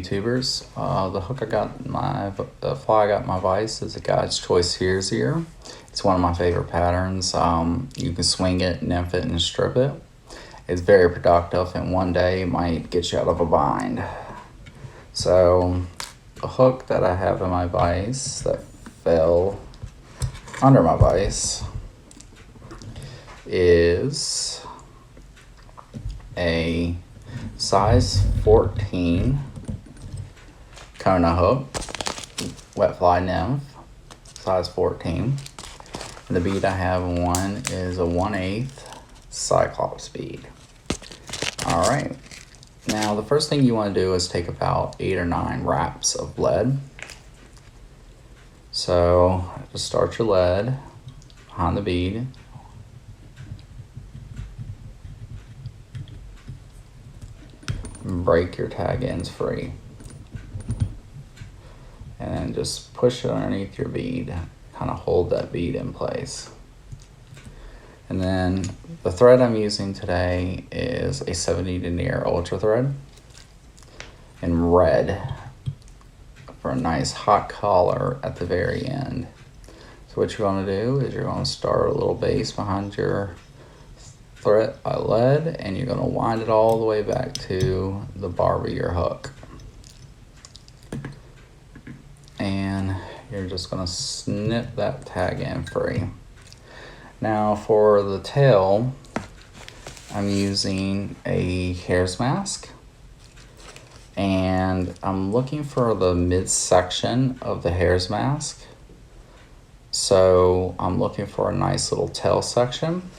YouTubers. The fly I got in my vise is a God's Choice Here's Ear. It's one of my favorite patterns. You can swing it, nymph it, and strip it. It's very productive, and one day it might get you out of a bind. So the hook that I have in my vise that fell under my vise is a size 14 Kona hook, wet fly nymph, size 14. And the bead I have on is a 1/8 Cyclops bead. All right. Now the first thing you want to do is take about 8 or 9 wraps of lead. So just start your lead behind the bead. Break your tag ends free. And then just push it underneath your bead. Kind of hold that bead in place. And then the thread I'm using today is a 70 denier ultra thread in red for a nice hot collar at the very end. So what you're going to do is you're going to start a little base behind your thread lead, and you're going to wind it all the way back to the barb of your hook. And you're just going to snip that tag end free. Now for the tail, I'm using a hare's mask, and I'm looking for the midsection of the hare's mask. So I'm looking for a nice little tail section.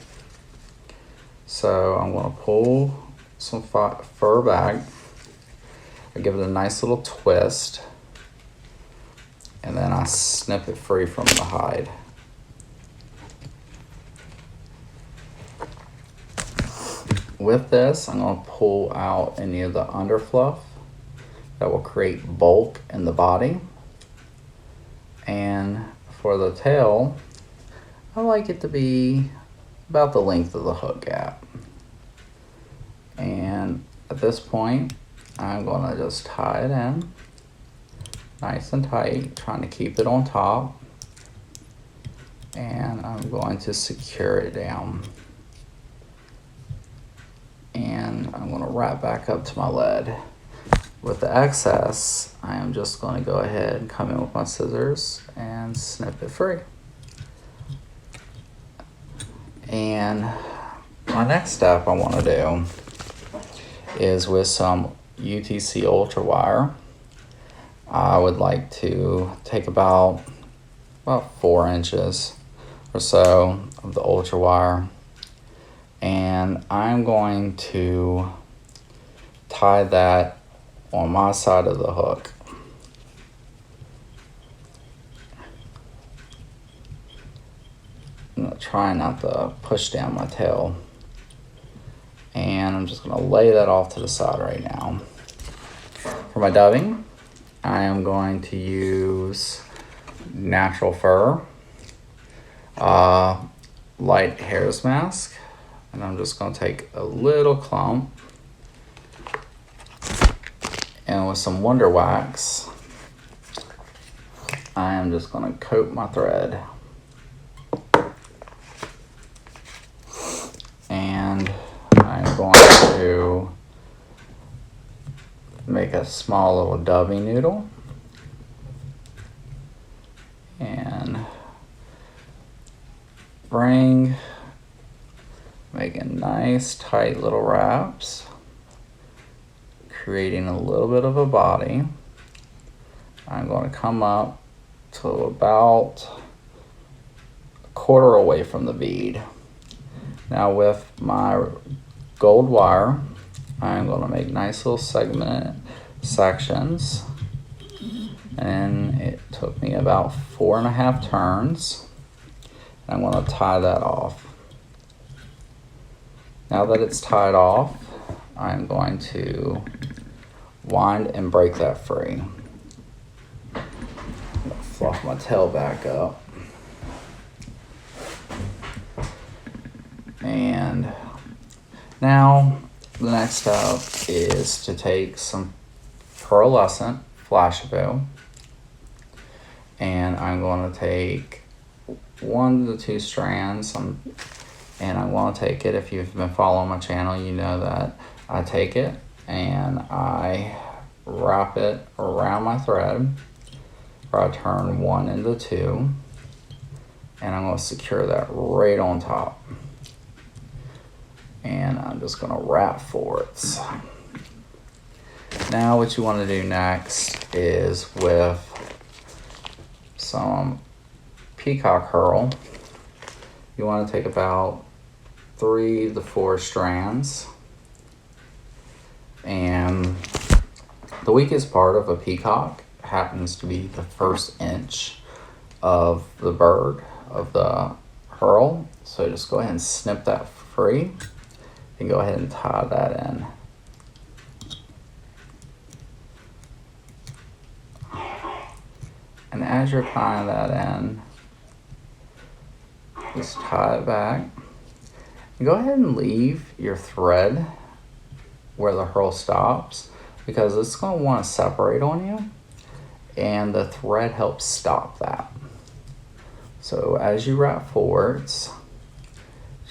So I'm going to pull some fur back. I give it a nice little twist, and then I snip it free from the hide. With this, I'm going to pull out any of the underfluff that will create bulk in the body. And for the tail, I like it to be about the length of the hook gap. And at this point, I'm going to just tie it in nice and tight, trying to keep it on top. And I'm going to secure it down. And I'm going to wrap back up to my lead. With the excess, I am just going to go ahead and come in with my scissors and snip it free. And my next step I want to do is with some UTC ultra wire. I would like to take about 4 inches or so of the ultra wire, and I'm going to tie that on my side of the hook. I'm going to try not to push down my tail, and I'm just going to lay that off to the side right now. For my dubbing, I am going to use natural fur, light hare's mask, and I'm just going to take a little clump, and with some Wonder Wax, I am just going to coat my thread. And I'm going to make a small little dubbing noodle and making nice tight little wraps, creating a little bit of a body. I'm going to come up to about a quarter away from the bead. Now with my gold wire, I'm going to make nice little segmented sections, and it took me about 4.5 turns. I'm going to tie that off. Now that it's tied off, I'm going to wind and break that free. Fluff my tail back up. And now the next step is to take some pearlescent Flashabou, and I'm going to take 1 to 2 strands, and I'm going to take it. If you've been following my channel, you know that I take it and I wrap it around my thread, or I turn 1 into 2, and I'm going to secure that right on top. And I'm just going to wrap forwards. Now what you want to do next is with some Peacock herl, you want to take about 3 to 4 strands, and the weakest part of a peacock happens to be the first inch of the bird, of the herl. So just go ahead and snip that free and go ahead and tie that in. And as you're tying that in, just tie it back. And go ahead and leave your thread where the herl stops, because it's going to want to separate on you, and the thread helps stop that. So as you wrap forwards,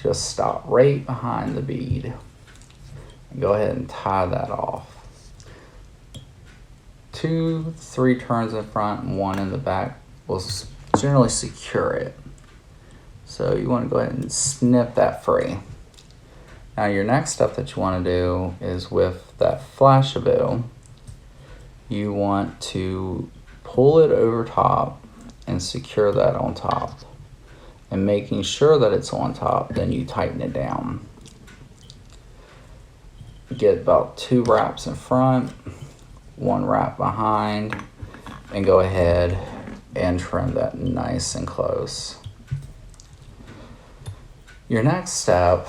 just stop right behind the bead and go ahead and tie that off. 2, 3 turns in front and 1 in the back will generally secure it. So you want to go ahead and snip that free. Now your next step that you want to do is with that Flashabou, you want to pull it over top and secure that on top. And making sure that it's on top, then you tighten it down. Get about 2 wraps in front, 1 wrap behind, and go ahead and trim that nice and close. Your next step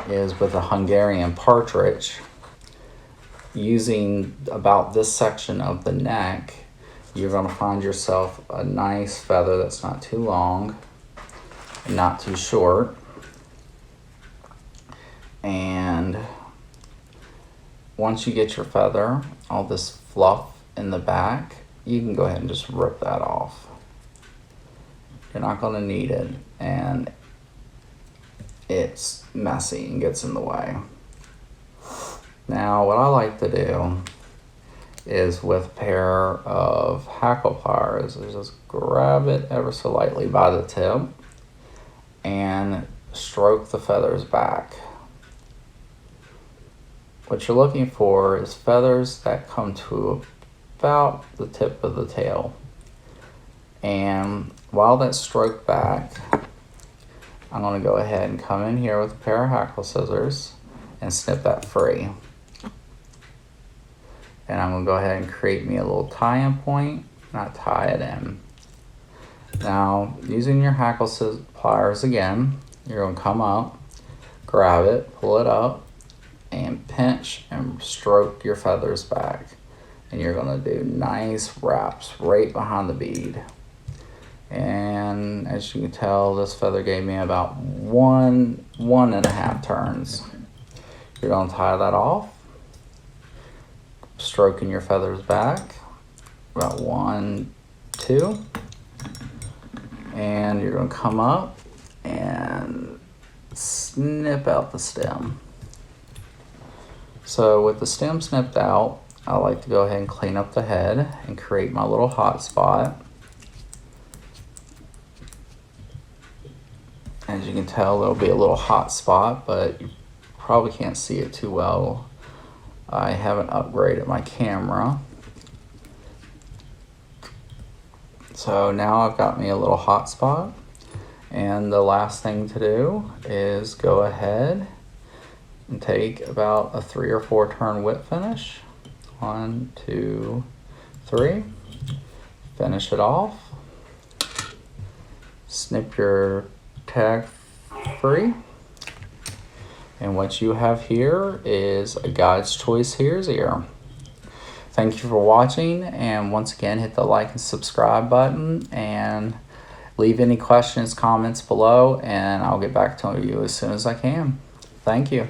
is with a Hungarian Partridge. Using about this section of the neck, you're going to find yourself a nice feather that's not too long, not too short, and once you get your feather, all this fluff in the back, you can go ahead and just rip that off. You're not going to need it, and it's messy and gets in the way. Now what I like to do is with a pair of hackle pliers, is just grab it ever so lightly by the tip and stroke the feathers back. What you're looking for is feathers that come to about the tip of the tail. And while that's stroked back, I'm going to go ahead and come in here with a pair of hackle scissors and snip that free. And I'm going to go ahead and create me a little tie-in point, not tie it in. Now, using your hackle pliers again, you're going to come up, grab it, pull it up, and pinch and stroke your feathers back. And you're going to do nice wraps right behind the bead. And as you can tell, this feather gave me about 1.5 turns. You're going to tie that off, stroking your feathers back, about 1, 2, and you're going to come up and snip out the stem. So with the stem snipped out, I like to go ahead and clean up the head and create my little hot spot. As you can tell, there'll be a little hot spot, but you probably can't see it too well. I haven't upgraded my camera. So now I've got me a little hot spot. And the last thing to do is go ahead and take about a 3 or 4 turn whip finish. 1, 2, 3. Finish it off. Snip your tag free. And what you have here is a God's Choice Here's Ear. Thank you for watching, and once again hit the like and subscribe button, and leave any questions, comments below, and I'll get back to you as soon as I can. Thank you.